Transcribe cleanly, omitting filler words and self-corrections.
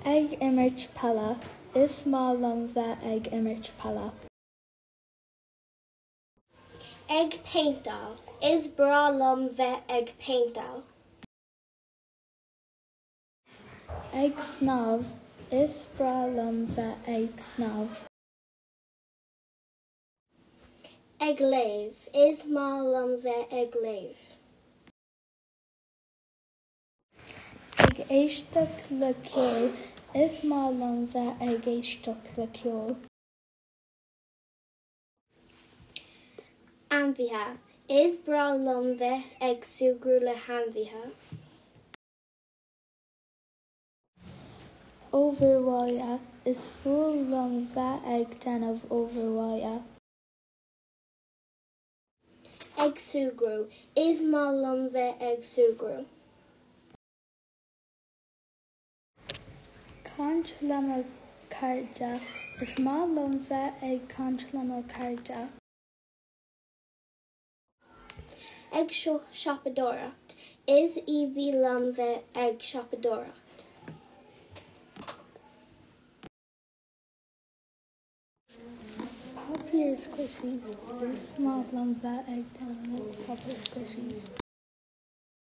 Ag imirch pella is má lom bheith ag imirch pella. Ag paintal is bra lom bheith ag paintal. Ag snáb is bra lom bheith ag snáb. Ag léamh is má lom bheith ag léamh. Ag éisteach le ceol is má lom bheith ag éisteach le ceol. Ainmhithe is bra lom bheith ag sugrú le hainmhithe. Overmhaile is fuail lom bheith ag déanamh overmhaile. Ag sugrú is má lom bheith ag sugrú. Controlama cardia is má lom bheith ag controlama cardia. Ag siopadóireacht is íomhí lom bheith ag siopadóireacht. Popular squishies is má lom bheith ag déanamh popular squishies.